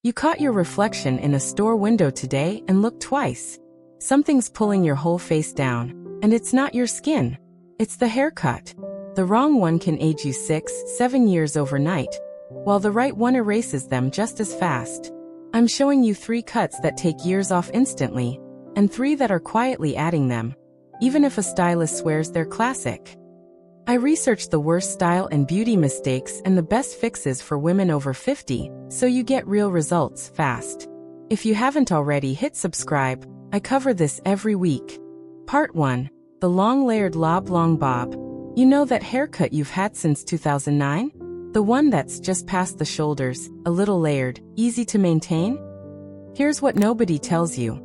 You caught your reflection in a store window today and looked twice. Something's pulling your whole face down, and it's not your skin. It's the haircut. The wrong one can age you 6-7 years overnight, while the right one erases them just as fast. I'm showing you 3 cuts that take years off instantly, and 3 that are quietly adding them, even if a stylist swears they're classic. I researched the worst style and beauty mistakes and the best fixes for women over 50, so you get real results fast. If you haven't already, hit subscribe. I cover this every week. Part 1. The long layered long bob. You know that haircut you've had since 2009? The one that's just past the shoulders, a little layered, easy to maintain? Here's what nobody tells you.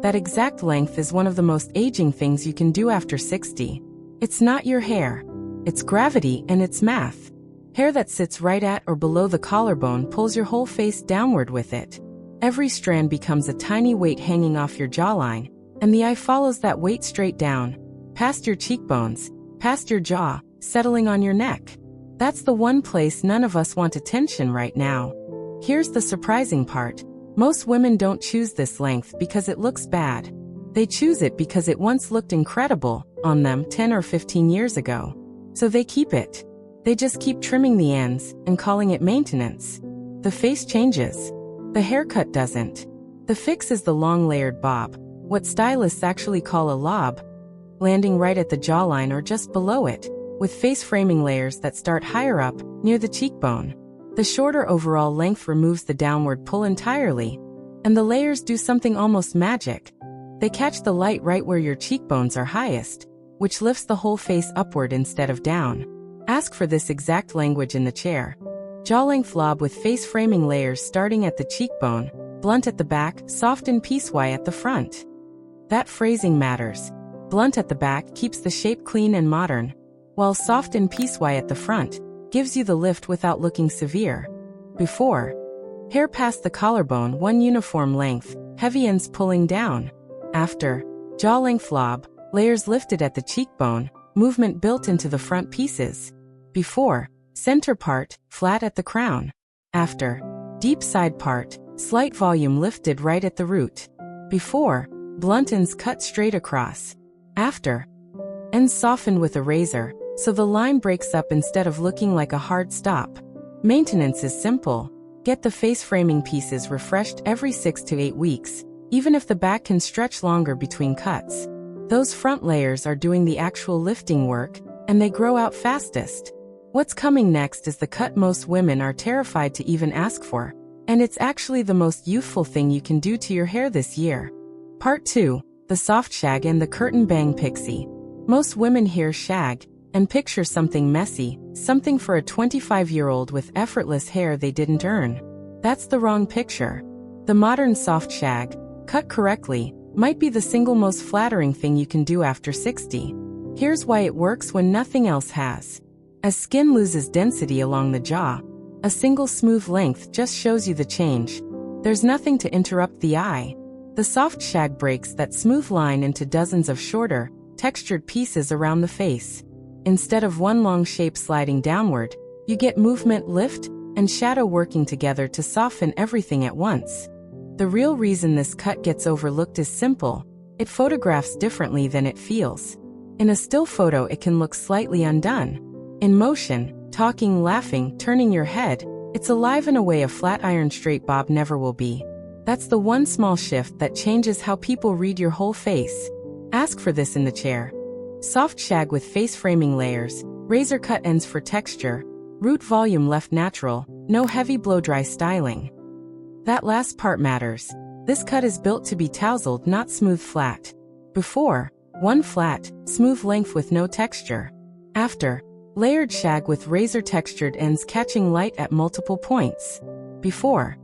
That exact length is one of the most aging things you can do after 60. It's not your hair. It's gravity and it's math. Hair that sits right at or below the collarbone pulls your whole face downward with it. Every strand becomes a tiny weight hanging off your jawline, and the eye follows that weight straight down, past your cheekbones, past your jaw, settling on your neck. That's the one place none of us want attention right now. Here's the surprising part. Most women don't choose this length because it looks bad. They choose it because it once looked incredible on them 10 or 15 years ago. So they keep it. They just keep trimming the ends and calling it maintenance. The face changes. The haircut doesn't. The fix is the long layered bob, what stylists actually call a lob, landing right at the jawline or just below it, with face framing layers that start higher up, near the cheekbone. The shorter overall length removes the downward pull entirely, and the layers do something almost magic. They catch the light right where your cheekbones are highest, which lifts the whole face upward instead of down. Ask for this exact language in the chair. Jaw-length lob with face-framing layers starting at the cheekbone, blunt at the back, soft and piecewise at the front. That phrasing matters. Blunt at the back keeps the shape clean and modern, while soft and piecewise at the front gives you the lift without looking severe. Before. Hair past the collarbone, one uniform length, heavy ends pulling down. After. Jaw-length lob, layers lifted at the cheekbone, movement built into the front pieces. Before. Center part, flat at the crown. After. Deep side part, slight volume lifted right at the root. Before. Blunt ends cut straight across. After. Ends softened with a razor, so the line breaks up instead of looking like a hard stop. Maintenance is simple. Get the face framing pieces refreshed every 6 to 8 weeks, even if the back can stretch longer between cuts. Those front layers are doing the actual lifting work, and they grow out fastest. What's coming next is the cut most women are terrified to even ask for, and it's actually the most youthful thing you can do to your hair this year. Part 2. The soft shag and the curtain bang pixie. Most women hear shag and picture something messy, something for a 25-year-old with effortless hair they didn't earn. That's the wrong picture. The modern soft shag, cut correctly, might be the single most flattering thing you can do after 60. Here's why it works when nothing else has. As skin loses density along the jaw, a single smooth length just shows you the change. There's nothing to interrupt the eye. The soft shag breaks that smooth line into dozens of shorter, textured pieces around the face. Instead of one long shape sliding downward, you get movement, lift, and shadow working together to soften everything at once. The real reason this cut gets overlooked is simple. It photographs differently than it feels. In a still photo, it can look slightly undone. In motion, talking, laughing, turning your head, it's alive in a way a flat iron straight bob never will be. That's the one small shift that changes how people read your whole face. Ask for this in the chair. Soft shag with face framing layers, razor cut ends for texture, root volume left natural, no heavy blow-dry styling. That last part matters. This cut is built to be tousled, not smooth flat. Before. One flat, smooth length with no texture. After. Layered shag with razor textured ends catching light at multiple points. Before.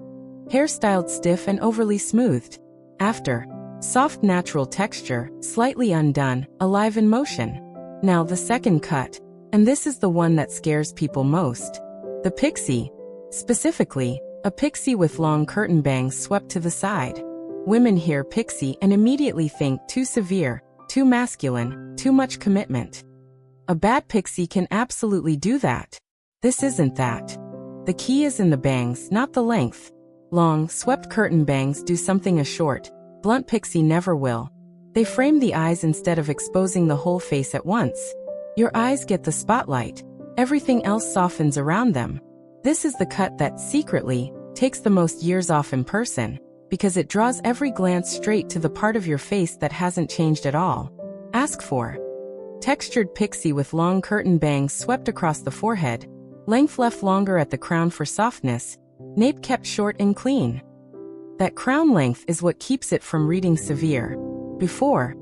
Hairstyled stiff and overly smoothed. After. Soft natural texture, slightly undone, alive in motion. Now the second cut. And this is the one that scares people most. The pixie. Specifically, a pixie with long curtain bangs swept to the side. Women hear pixie and immediately think too severe, too masculine, too much commitment. A bad pixie can absolutely do that. This isn't that. The key is in the bangs, not the length. long, swept curtain bangs do something a short, blunt pixie never will. They frame the eyes instead of exposing the whole face at once. Your eyes get the spotlight. Everything else softens around them. This is the cut that, secretly, takes the most years off in person, because it draws every glance straight to the part of your face that hasn't changed at all. Ask for textured pixie with long curtain bangs swept across the forehead, length left longer at the crown for softness, nape kept short and clean. That crown length is what keeps it from reading severe. Before,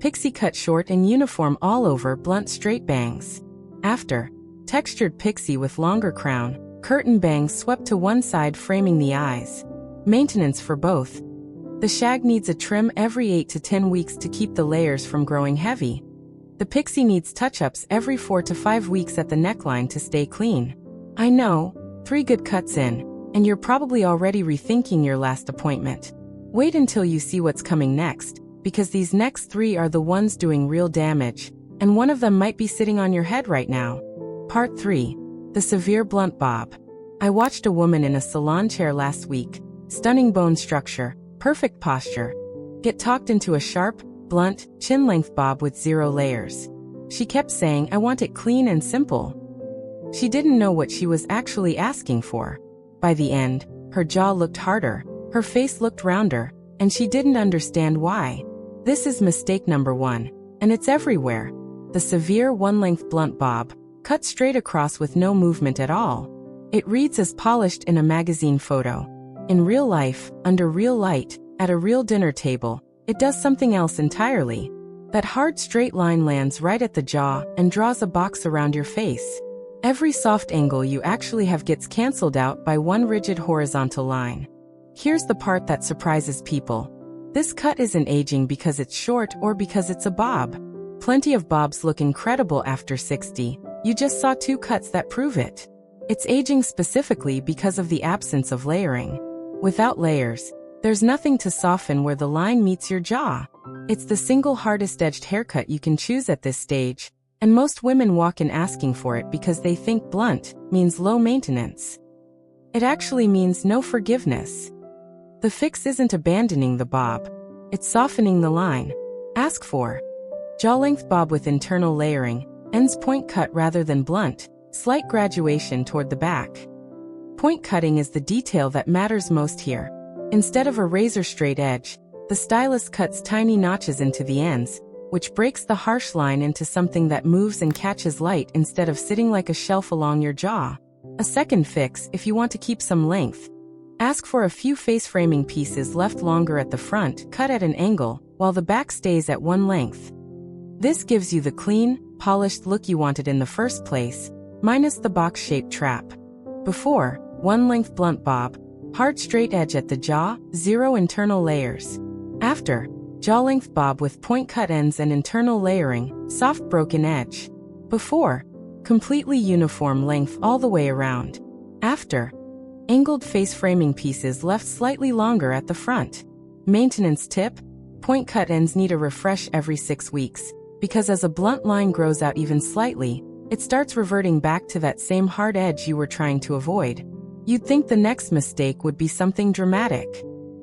pixie cut short and uniform all over, blunt straight bangs. After, textured pixie with longer crown, curtain bangs swept to one side framing the eyes. Maintenance for both. The shag needs a trim every 8 to 10 weeks to keep the layers from growing heavy. The pixie needs touch-ups every 4 to 5 weeks at the neckline to stay clean. I know, 3 good cuts in, and you're probably already rethinking your last appointment. Wait until you see what's coming next, because these next 3 are the ones doing real damage, and one of them might be sitting on your head right now. Part 3. The severe blunt bob. I watched a woman in a salon chair last week, stunning bone structure, perfect posture, get talked into a sharp, blunt, chin-length bob with 0 layers. She kept saying, "I want it clean and simple." She didn't know what she was actually asking for. By the end, her jaw looked harder, her face looked rounder, and she didn't understand why. This is mistake number 1, and it's everywhere. The severe one-length blunt bob, cut straight across with no movement at all. It reads as polished in a magazine photo. In real life, under real light, at a real dinner table, it does something else entirely. That hard straight line lands right at the jaw and draws a box around your face. Every soft angle you actually have gets canceled out by one rigid horizontal line. Here's the part that surprises people. This cut isn't aging because it's short or because it's a bob. Plenty of bobs look incredible after 60. You just saw 2 cuts that prove it. It's aging specifically because of the absence of layering. Without layers, there's nothing to soften where the line meets your jaw. It's the single hardest edged haircut you can choose at this stage, and most women walk in asking for it because they think blunt means low maintenance. It actually means no forgiveness. The fix isn't abandoning the bob, it's softening the line. Ask for jaw length bob with internal layering, ends point cut rather than blunt, slight graduation toward the back. Point cutting is the detail that matters most here. Instead of a razor-straight edge, the stylist cuts tiny notches into the ends, which breaks the harsh line into something that moves and catches light instead of sitting like a shelf along your jaw. A second fix, if you want to keep some length. Ask for a few face framing pieces left longer at the front, cut at an angle, while the back stays at one length. This gives you the clean, polished look you wanted in the first place, minus the box-shaped trap. Before, one-length blunt bob, hard straight edge at the jaw, 0 internal layers. After, jaw-length bob with point-cut ends and internal layering, soft broken edge. Before, completely uniform length all the way around. After, angled face framing pieces left slightly longer at the front. Maintenance tip: point-cut ends need a refresh every 6 weeks, because as a blunt line grows out even slightly, it starts reverting back to that same hard edge you were trying to avoid. You'd think the next mistake would be something dramatic.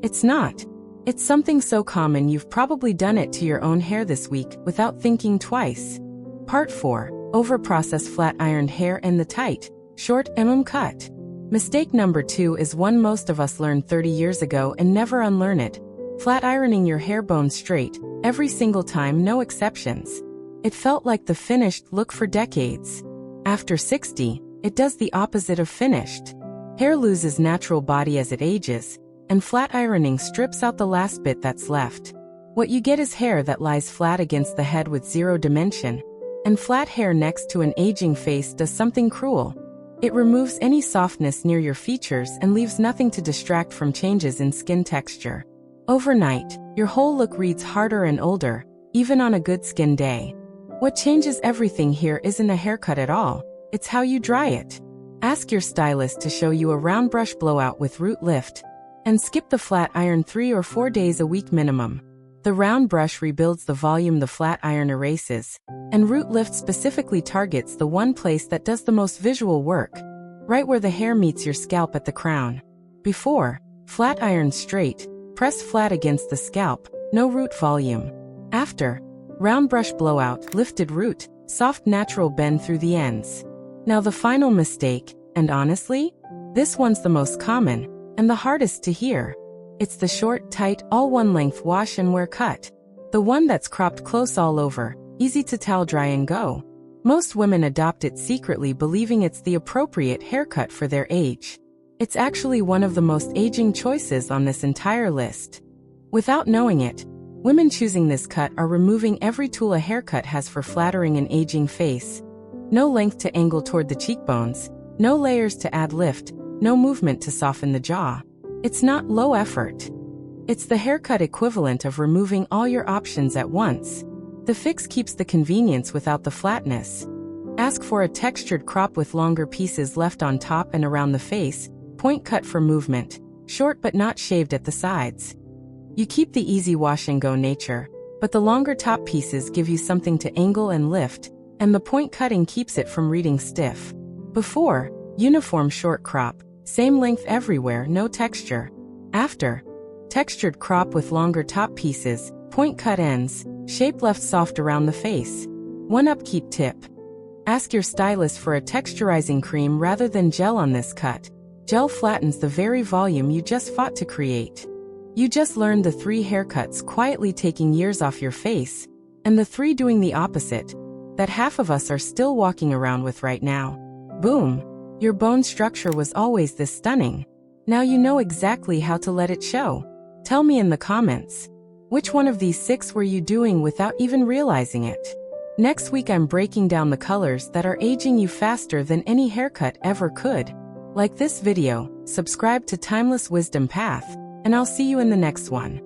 It's not. It's something so common you've probably done it to your own hair this week without thinking twice. Part 4. Overprocessed flat ironed hair and the tight, short cut. Mistake number 2 is one most of us learned 30 years ago and never unlearn it. Flat ironing your hair bone straight, every single time, no exceptions. It felt like the finished look for decades. After 60, it does the opposite of finished. Hair loses natural body as it ages, and flat ironing strips out the last bit that's left. What you get is hair that lies flat against the head with 0 dimension, and flat hair next to an aging face does something cruel. It removes any softness near your features and leaves nothing to distract from changes in skin texture. Overnight, your whole look reads harder and older, even on a good skin day. What changes everything here isn't a haircut at all, it's how you dry it. Ask your stylist to show you a round brush blowout with root lift, and skip the flat iron 3 or 4 days a week minimum. The round brush rebuilds the volume the flat iron erases, and root lift specifically targets the one place that does the most visual work, right where the hair meets your scalp at the crown. Before, Flat iron straight, press flat against the scalp, no root volume. After, round brush blowout, lifted root, soft natural bend through the ends. Now the final mistake, and honestly, this one's the most common, and the hardest to hear. It's the short, tight, all one length wash and wear cut. The one that's cropped close all over, easy to towel dry and go. Most women adopt it secretly believing it's the appropriate haircut for their age. It's actually one of the most aging choices on this entire list. Without knowing it, women choosing this cut are removing every tool a haircut has for flattering an aging face. No length to angle toward the cheekbones, no layers to add lift, no movement to soften the jaw. It's not low effort. It's the haircut equivalent of removing all your options at once. The fix keeps the convenience without the flatness. Ask for a textured crop with longer pieces left on top and around the face, point cut for movement, short but not shaved at the sides. You keep the easy wash and go nature, but the longer top pieces give you something to angle and lift, and the point cutting keeps it from reading stiff. Before, uniform short crop, same length everywhere, no texture. After, textured crop with longer top pieces, point cut ends, shape left soft around the face. One upkeep tip. Ask your stylist for a texturizing cream rather than gel on this cut. Gel flattens the very volume you just fought to create. You just learned the 3 haircuts quietly taking years off your face, and the 3 doing the opposite, that half of us are still walking around with right now. Boom! Your bone structure was always this stunning. Now you know exactly how to let it show. Tell me in the comments. Which one of these 6 were you doing without even realizing it? Next week I'm breaking down the colors that are aging you faster than any haircut ever could. Like this video, subscribe to Timeless Wisdom Path, and I'll see you in the next one.